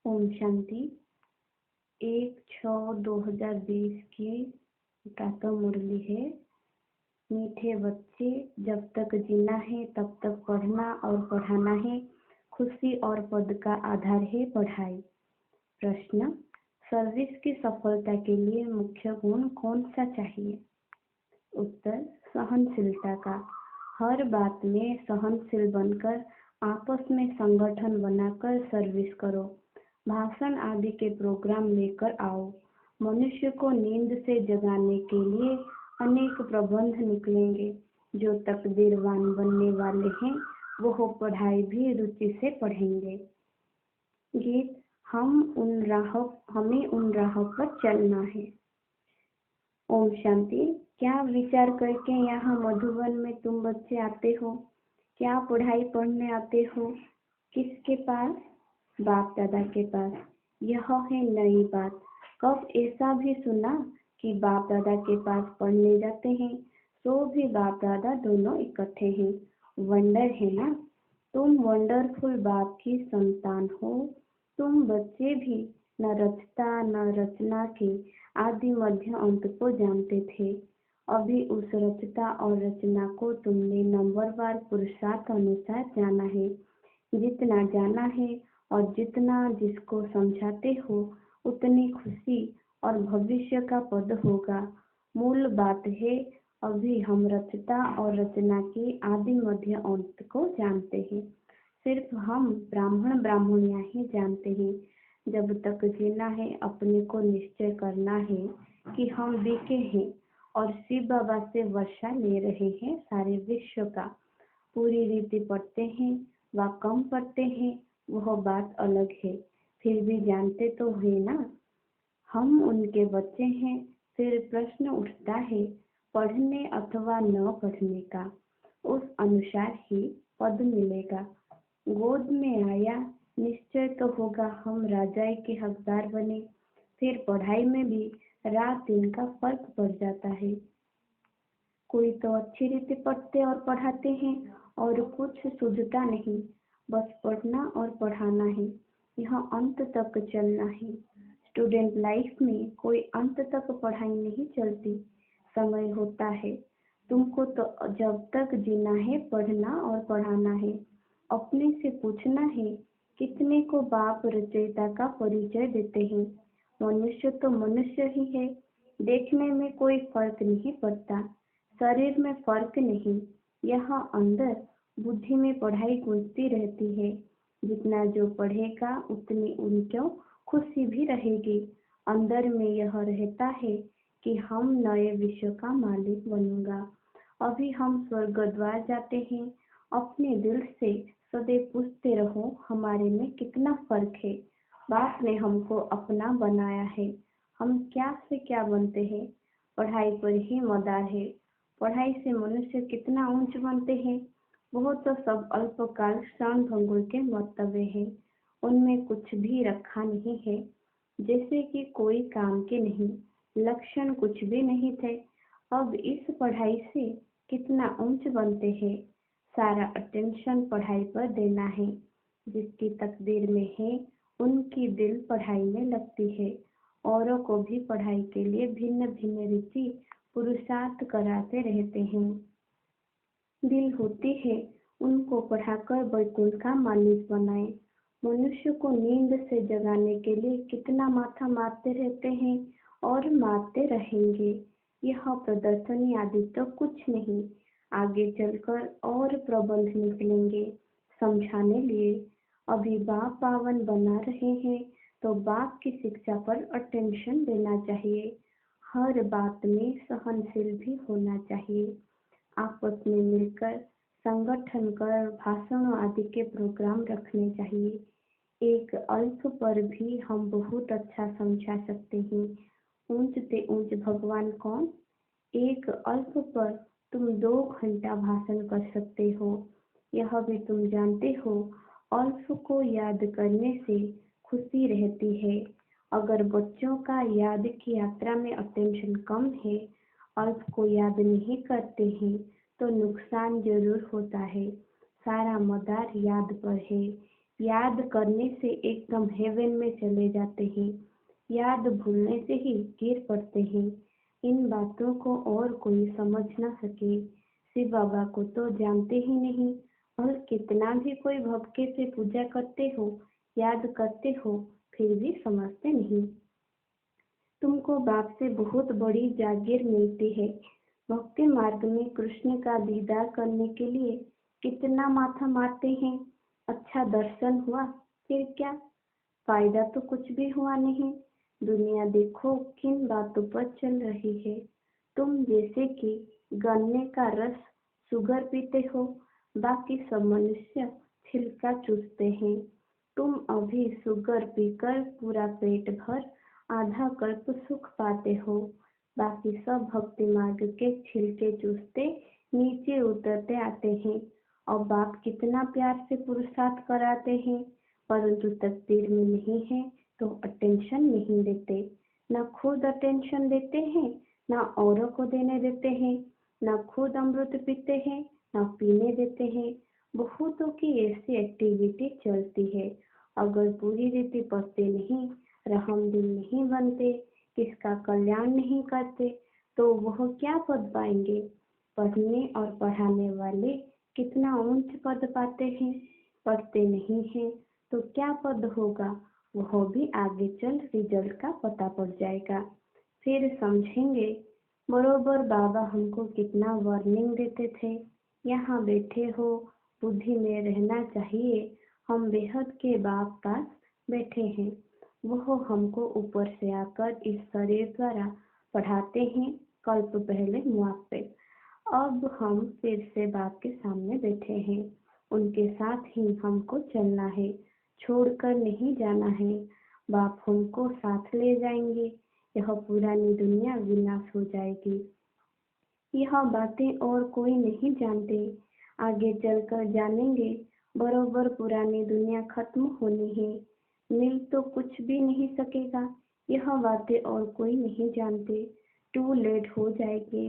ओम शांति। 1/6/2020 की प्रातः मुरली है। मीठे बच्चे, जब तक जीना है तब तक पढ़ना और पढ़ाना है। खुशी और पद का आधार है पढ़ाई। प्रश्न, सर्विस की सफलता के लिए मुख्य गुण कौन सा चाहिए? उत्तर, सहनशीलता का। हर बात में सहनशील बनकर आपस में संगठन बनाकर सर्विस करो। भाषण आदि के प्रोग्राम लेकर आओ। मनुष्य को नींद से जगाने के लिए अनेक प्रबंध निकलेंगे। जो तकदीरवान बनने वाले हैं वो पढ़ाई भी रुचि से पढ़ेंगे। गीत, हमें उन राहों पर चलना है। ओम शांति। क्या विचार करके यहाँ मधुबन में तुम बच्चे आते हो? क्या पढ़ाई पढ़ने आते हो? किसके पास? बाप दादा के पास। यह है नई बात। कब ऐसा भी सुना कि बाप दादा के पास पढ़ने जाते हैं? सो भी बाप दादा दोनों इकट्ठे हैं। वंडर है ना? तुम वंडरफुल बाप की संतान हो। तुम बच्चे भी न रचता न रचना के आदि मध्य अंत को जानते थे। अभी उस रचता और रचना को तुमने नंबरवार पुरुषार्थ अनुसार जाना है। जितना जाना है और जितना जिसको समझाते हो उतनी खुशी और भविष्य का पद होगा। मूल बात है, अभी हम रचता और रचना के आदि मध्य अंत को जानते हैं। सिर्फ हम ब्राह्मणियां ही जानते हैं। जब तक जीना है अपने को निश्चय करना है कि हम बीके हैं और शिव बाबा से वर्षा ले रहे हैं सारे विश्व का। पूरी रीति पढ़ते हैं व कम पढ़ते हैं वह बात अलग है, फिर भी जानते तो है ना हम उनके बच्चे हैं। फिर प्रश्न उठता है पढ़ने अथवा न पढ़ने का। उस अनुसार ही पद मिलेगा। गोद में आया निश्चय तो होगा हम राजाई के हकदार बने। फिर पढ़ाई में भी रात दिन का फर्क पड़ जाता है। कोई तो अच्छी रीति पढ़ते और पढ़ाते हैं और कुछ शुद्धता नहीं। बस पढ़ना और पढ़ाना है। यह अंत तक चलना है। स्टूडेंट लाइफ में कोई अंत तक पढ़ाई नहीं चलती। समय होता है। तुमको तो जब तक जीना है पढ़ना और पढ़ाना है। अपने से पूछना है कितने को बाप रचयिता का परिचय देते हैं। मनुष्य तो मनुष्य ही है। देखने में कोई फर्क नहीं पड़ता। शरीर में फर्क नहीं। यहाँ अंदर बुद्धि में पढ़ाई गूंजती रहती है। जितना जो पढ़ेगा उतनी उनको खुशी भी रहेगी। अंदर में यह रहता है कि हम नए विश्व का मालिक बनूंगा। अभी हम स्वर्ग द्वार जाते हैं। अपने दिल से सदैव पूछते रहो हमारे में कितना फर्क है। बाप ने हमको अपना बनाया है। हम क्या से क्या बनते हैं। पढ़ाई पर ही मदार है। पढ़ाई से मनुष्य कितना ऊंच बनते हैं। वो तो सब अल्पकाल क्षण भंगुर के मर्तबे हैं। उनमें कुछ भी रखा नहीं है। जैसे कि कोई काम के नहीं। लक्षण कुछ भी नहीं थे। अब इस पढ़ाई से कितना ऊंच बनते हैं। सारा अटेंशन पढ़ाई पर देना है। जिसकी तकदीर में है उनकी दिल पढ़ाई में लगती है। औरों को भी पढ़ाई के लिए भिन्न भिन्न रुचि पुरुषार्थ कराते रहते हैं। दिल होती है उनको पढ़ाकर वैकुंठ का मालिक बनाए। मनुष्य को नींद से जगाने के लिए कितना माथा मारते रहते हैं और मारते रहेंगे। यह प्रदर्शनी आदि तो कुछ नहीं। आगे चलकर और प्रबंध निकलेंगे समझाने लिए। अभी बाप पावन बना रहे हैं तो बाप की शिक्षा पर अटेंशन देना चाहिए। हर बात में सहनशील भी होना चाहिए। आपस में मिलकर संगठन कर भाषणों आदि के प्रोग्राम रखने चाहिए। एक अल्प पर भी हम बहुत अच्छा समझा सकते हैं। ऊंच से ऊंच भगवान कौन? एक अल्प पर तुम 2 घंटा भाषण कर सकते हो। यह भी तुम जानते हो अल्प को याद करने से खुशी रहती है। अगर बच्चों का याद की यात्रा में अटेंशन कम है, अल्प को याद नहीं करते हैं तो नुकसान जरूर होता है। सारा मदार याद पर है। याद करने से एकदम हेवन में चले जाते हैं, याद भूलने से ही गिर पड़ते हैं। इन बातों को और कोई समझ न सके, शिव बाबा को तो जानते ही नहीं, और कितना भी कोई भक्ति से पूजा करते हो, याद करते हो, फिर भी समझते नहीं। तुमको बाप से बहुत बड़ी जागीर मिलती है। भक्ति मार्ग में कृष्ण का दीदार करने के लिए कितना माथा मारते हैं। अच्छा दर्शन हुआ, फिर क्या फायदा, तो कुछ भी हुआ नहीं। दुनिया देखो किन बातों पर चल रही है। तुम जैसे कि गन्ने का रस शुगर पीते हो, बाकी सब मनुष्य छिलका चूसते हैं। तुम अभी शुगर पीकर पूरा पेट भर आधा कल्प सुख पाते हो, बाकी सब भक्ति मार्ग के छिलके चूसते नीचे उतरते आते हैं। और बाप कितना प्यार से पुरुषार्थ कराते हैं, परंतु तकदीर में नहीं है तो अटेंशन नहीं देते। न खुद अटेंशन देते हैं, न औरों को देने देते हैं, न खुद अमृत पीते हैं, न पीने देते हैं। बहुतों की ऐसी एक्टिविटी चलती है, अगर पूरी रीति पढ़ते नहीं, रहमदिल नहीं बनते, किसका कल्याण नहीं करते, तो वह क्या पद पाएंगे। पढ़ने और पढ़ाने वाले कितना ऊंच पद पाते हैं, पढ़ते नहीं हैं तो क्या पद होगा, वह भी आगे चल रिजल्ट का पता पड़ जाएगा, फिर समझेंगे। बरोबर बाबा हमको कितना वार्निंग देते थे, यहाँ बैठे हो, बुद्धि में रहना चाहिए। हम बेहद के बाप पास बैठे हैं, वह हमको ऊपर से आकर इस शरीर द्वारा पढ़ाते हैं। कल्प पहले मुआफ़, अब हम फिर से बाप के सामने बैठे हैं, उनके साथ ही हमको चलना है, छोड़कर नहीं जाना है। बाप हमको साथ ले जाएंगे, यह पुरानी दुनिया विनाश हो जाएगी। यह बातें और कोई नहीं जानते, आगे चलकर जानेंगे। बरोबर पुरानी दुनिया खत्म होनी है, मिल तो कुछ भी नहीं सकेगा। यह बातें और कोई नहीं जानते, टू लेट हो जाएंगे।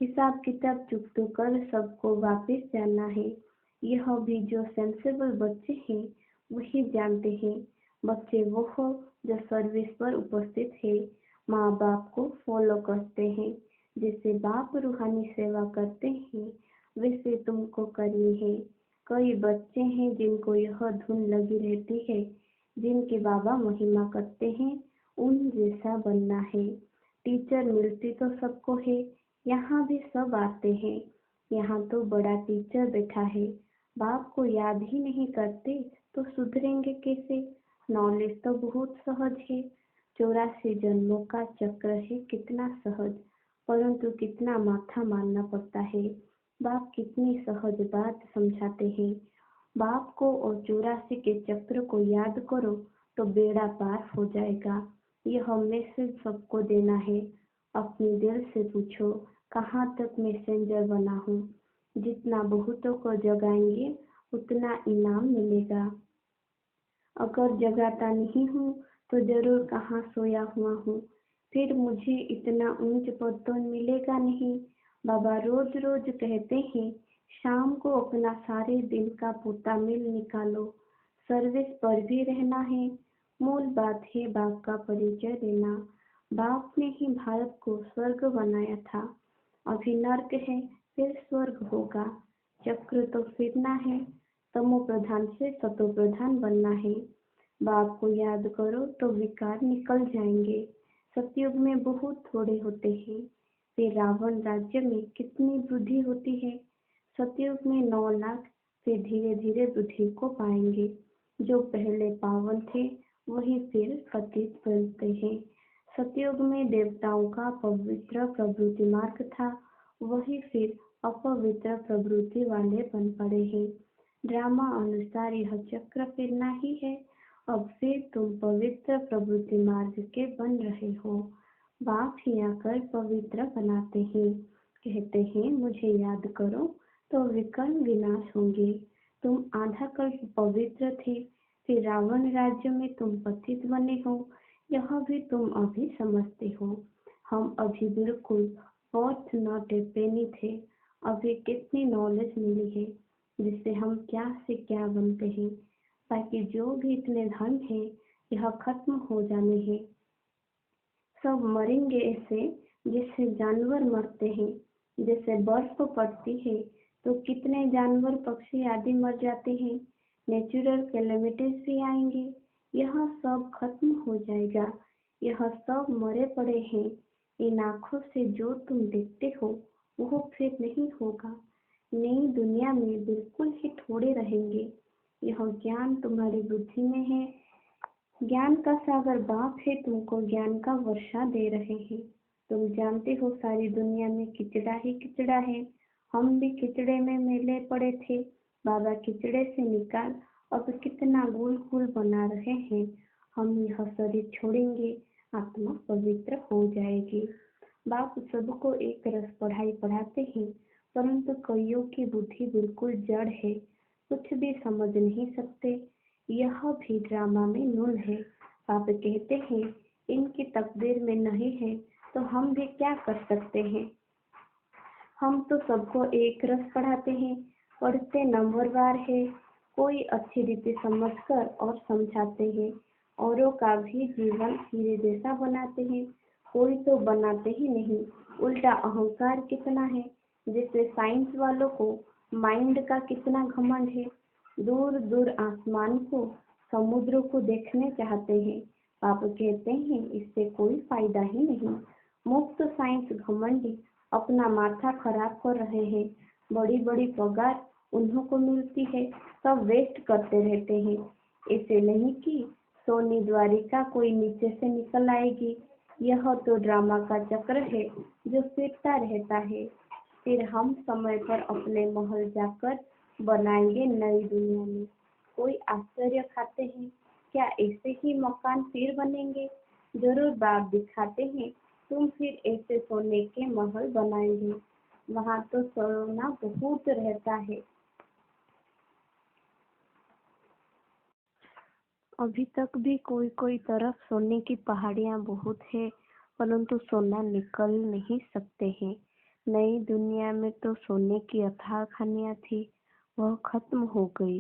हिसाब किताब चुकतो कर सबको वापस जाना है। यह भी जो सेंसेबल बच्चे हैं वही जानते हैं। बच्चे वो हो जो सर्विस पर उपस्थित है, माँ बाप को फॉलो करते हैं। जैसे बाप रूहानी सेवा करते हैं वैसे तुमको करनी है। कई बच्चे हैं जिनको यह धुन लगी रहती है, जिनके बाबा महिमा करते हैं, उन जैसा बनना है। टीचर मिलती तो सबको है, यहाँ भी सब आते हैं। यहाँ तो बड़ा टीचर बैठा है, बाप को याद ही नहीं करते तो सुधरेंगे कैसे। नॉलेज तो बहुत सहज है, 84 जन्मों का चक्र है कितना सहज, परंतु कितना माथा मारना पड़ता है। बाप कितनी सहज बात समझाते हैं। बाप को और 84 के चक्र को याद करो तो बेड़ा पार हो जाएगा। यह मैसेज सबको देना है। अपने दिल से पूछो, कहाँ तक मैसेंजर बना हूँ। जितना बहुतों को जगाएंगे उतना इनाम मिलेगा। अगर जगाता नहीं हूँ तो जरूर कहाँ सोया हुआ हूँ, फिर मुझे इतना ऊंच पद तो मिलेगा नहीं। बाबा रोज रोज कहते हैं, शाम को अपना सारे दिन का पूरा मील निकालो, सर्विस पर भी रहना है। मूल बात है बाप का परिचय देना। बाप ने ही भारत को स्वर्ग बनाया था, अभी नर्क है, फिर स्वर्ग होगा। चक्र तो फिरना है, तमो प्रधान से सतो प्रधान बनना है। बाप को याद करो तो विकार निकल जाएंगे। सतयुग में बहुत थोड़े होते हैं, फिर रावण राज्य में कितनी वृद्धि होती है। सतयुग में 9 लाख, फिर धीरे धीरे वृद्धि को पाएंगे। जो पहले पावन थे वही फिर पतित बनते हैं। सतयुग में देवताओं का पवित्र प्रवृत्ति मार्ग था, वही फिर अपवित्र प्रवृत्ति वाले बन पड़े हैं। ड्रामा अनुसार यह चक्र फिरना ही है। अब फिर तुम पवित्र प्रवृत्ति मार्ग के बन रहे हो। बाप ही आकर पवित्र बनाते हैं, कहते हैं मुझे याद करो तो विकर्म विनाश होंगे। तुम आधा कल्प पवित्र थे, फिर रावण राज्य में तुम पतित बने हो, यह भी तुम अभी समझते हो। हम अभी बिल्कुल वर्थ नॉट ए पेनी थे, अभी कितनी नॉलेज मिली है जिससे हम क्या से क्या बनते हैं। ताकि जो भी इतने धन है यह खत्म हो जाने हैं। सब मरेंगे ऐसे जैसे जानवर मरते हैं। जैसे बर्फ पड़ती है तो कितने जानवर पक्षी आदि मर जाते हैं। नेचुरल कैलेमिटीज भी आएंगे, यह सब खत्म हो जाएगा। यह सब मरे पड़े हैं। इन आँखों से जो तुम देखते हो वो फिर नहीं होगा। नई दुनिया में बिल्कुल ही थोड़े रहेंगे। यह ज्ञान तुम्हारी बुद्धि में है। ज्ञान का सागर बाप है, तुमको ज्ञान का वर्षा दे रहे हैं। तुम जानते हो सारी दुनिया में किचड़ा ही किचड़ा है। हम भी किचड़े में मेले पड़े थे। बाबा किचड़े से निकाल अब कितना गोल गोल बना रहे हैं। हम यह शरीर छोड़ेंगे, आत्मा पवित्र हो जाएगी। बाप सबको एक रस पढ़ाई पढ़ाते हैं, परंतु कईयों की बुद्धि बिल्कुल जड़ है, कुछ भी समझ नहीं सकते। यह भी ड्रामा में नूल है। आप कहते हैं इनकी तकदीर में नहीं है तो हम भी क्या कर सकते हैं। हम तो सबको एक रस पढ़ाते हैं, पढ़ते नंबरवार है। कोई अच्छी रीति समझकर और समझाते हैं। औरों का भी जीवन हीरे जैसा बनाते हैं। कोई तो बनाते ही नहीं, उल्टा अहंकार कितना है। जैसे साइंस वालों को माइंड का कितना घमंड है। दूर दूर आसमान को, समुद्र को देखने चाहते हैं। आप कहते हैं इससे कोई फायदा ही नहीं। मुफ्त साइंस घमंडी अपना माथा खराब कर रहे हैं। बड़ी बड़ी पगार उन्हों को मिलती है, सब वेस्ट करते रहते हैं। ऐसे नहीं कि सोनी द्वारिका कोई नीचे से निकल आएगी। यह तो ड्रामा का चक्र है जो फिरता रहता है। फिर हम समय पर अपने महल जाकर बनाएंगे नई दुनिया में। कोई आश्चर्य खाते हैं, क्या ऐसे ही मकान फिर बनेंगे। जरूर बाप दिखाते हैं, तुम फिर ऐसे सोने के महल बनाएंगे। वहाँ तो सोना बहुत रहता है। अभी तक भी कोई कोई तरफ सोने की पहाड़ियाँ बहुत है, परंतु सोना निकल नहीं सकते हैं। नई दुनिया में तो सोने की अथाह खानियाँ थी, वह खत्म हो गई।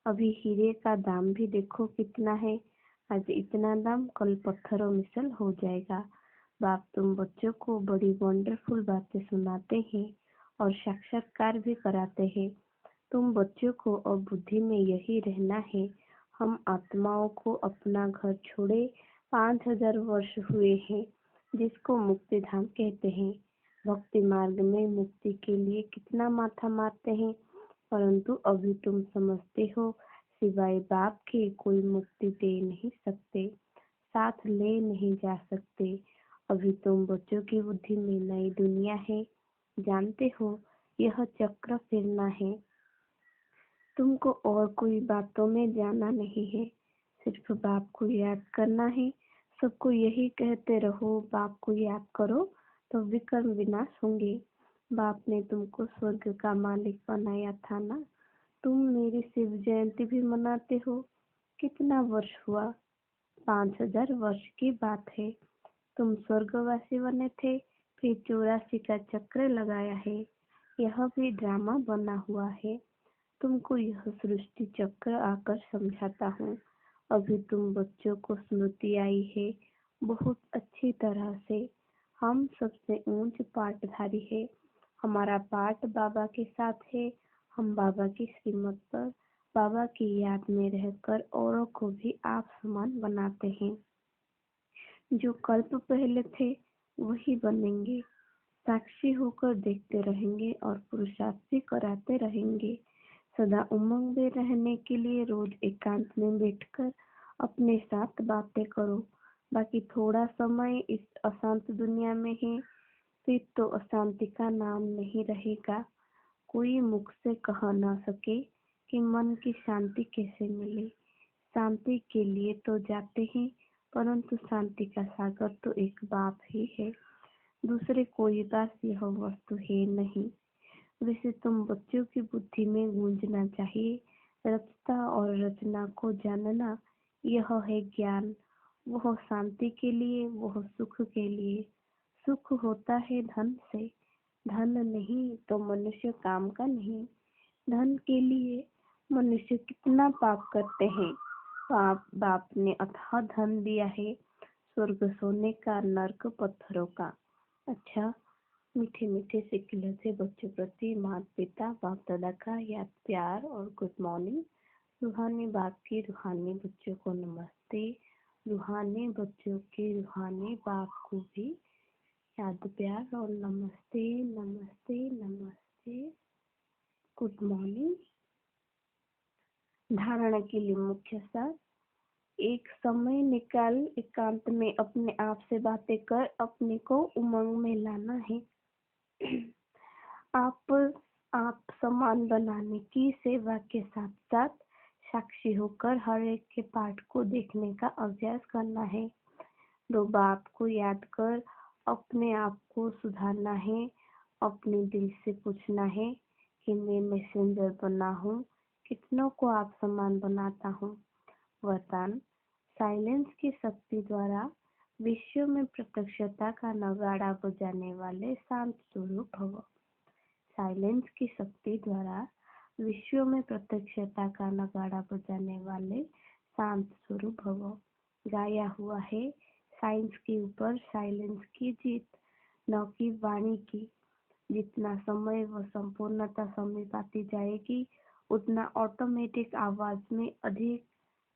अभी हीरे का दाम भी देखो कितना है। आज इतना दाम कल पत्थरों मिसल हो जाएगा। बाप तुम बच्चों को बड़ी वंडरफुल बातें सुनाते हैं और साक्षात्कार भी कराते हैं। तुम बच्चों को अब बुद्धि में यही रहना है। हम आत्माओं को अपना घर छोड़े 5000 वर्ष हुए हैं, जिसको मुक्ति धाम कहते हैं। भक्ति मार्ग में मुक्ति के लिए कितना माथा मारते हैं, परंतु अभी तुम समझते हो सिवाय बाप के कोई मुक्ति दे नहीं सकते, साथ ले नहीं जा सकते। अभी तुम बच्चों की बुद्धि में नई दुनिया है। जानते हो यह चक्र फिरना है। तुमको और कोई बातों में जाना नहीं है, सिर्फ बाप को याद करना है। सबको यही कहते रहो, बाप को याद करो तो विकर्म विनाश होंगे। बाप ने तुमको स्वर्ग का मालिक बनाया था ना। तुम मेरी शिव जयंती भी मनाते हो। कितना वर्ष हुआ? 5000 वर्ष की बात है। तुम स्वर्गवासी बने थे, फिर 84 का चक्र लगाया है। यह भी ड्रामा बना हुआ है। तुमको यह सृष्टि चक्र आकर समझाता हूँ। अभी तुम बच्चों को स्मृति आई है बहुत अच्छी तरह से। हम सबसे ऊंच पाठधारी है। हमारा पाठ बाबा के साथ है। हम बाबा की श्रीमत पर, बाबा की याद में रहकर औरों को भी आप समान बनाते हैं। जो कल्प पहले थे वही बनेंगे। साक्षी होकर देखते रहेंगे और पुरुषार्थ भी कराते रहेंगे। सदा उमंग में रहने के लिए रोज एकांत में बैठकर अपने साथ बातें करो। बाकी थोड़ा समय इस अशांत दुनिया में है, फिर तो अशांति का नाम नहीं रहेगा। कोई मुख से कह ना सके कि मन की शांति कैसे मिले। शांति के लिए तो जाते हैं, परंतु शांति का सागर तो एक बाप ही है। दूसरे कोई पास यह वस्तु है नहीं। वैसे तुम बच्चों की बुद्धि में गूंजना चाहिए, रचता और रचना को जानना, यह है ज्ञान। वह शांति के लिए, वह सुख के लिए। सुख होता है धन से, धन नहीं तो मनुष्य काम का नहीं। धन के लिए मनुष्य कितना पाप करते हैं। पाप बाप ने अथाह धन दिया है, स्वर्ग सोने का, नरक पत्थरों का। अच्छा, मीठे मीठे से खिलते बच्चों प्रति माता पिता बाप दादा का याद प्यार और गुड मॉर्निंग। रूहानी बाप की रूहानी बच्चों को नमस्ते। रूहानी बच्चों के रूहानी बाप को भी याद प्यार और नमस्ते नमस्ते नमस्ते, गुड मॉर्निंग। धारणा के लिए मुख्य सार। एक समय निकाल एकांत में अपने आप से बातें कर अपने को उमंग में लाना है। आप समान बनाने की सेवा के साथ साथ साक्षी होकर हर एक के पाठ को देखने का अभ्यास करना है। दो बाप को याद कर अपने आप को सुधारना है। अपने दिल से पूछना है कि मैं मैसेंजर बना हूँ, कितनों को आप समान बनाता हूँ। वरदान, साइलेंस की शक्ति द्वारा विश्व में प्रत्यक्षता का नगाड़ा बजाने वाले शांत स्वरूप भव। साइलेंस की शक्ति द्वारा विश्व में प्रत्यक्षता का नगाड़ा बजाने वाले शांत स्वरूप भव। गाया हुआ है, साइंस के ऊपर साइलेंस की जीत, न कि वाणी की। जितना समय व संपूर्णता समीप आती जाएगी, उतना ऑटोमेटिक आवाज में अधिक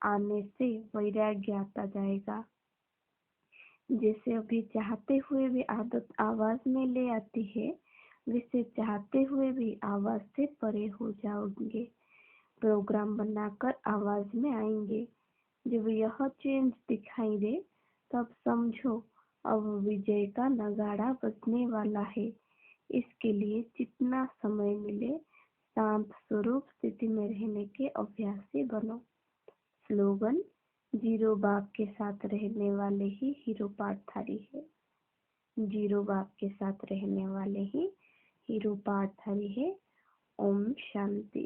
आने से वैराग्य आता जाएगा। जैसे अभी चाहते हुए भी आदत आवाज में ले आती है, वैसे चाहते हुए भी आवाज से परे हो जाओगे। प्रोग्राम बनाकर आवाज में आएंगे। जब यह चेंज दिखाई दे तब समझो अब विजय का नगाड़ा बजने वाला है। इसके लिए जितना समय मिले शांत स्वरूप स्थिति में रहने के अभ्यासी बनो। स्लोगन, जीरो बाप के साथ रहने वाले ही हीरो पाठधारी है। जीरो बाप के साथ रहने वाले ही हीरो पाठधारी है। ओम शांति।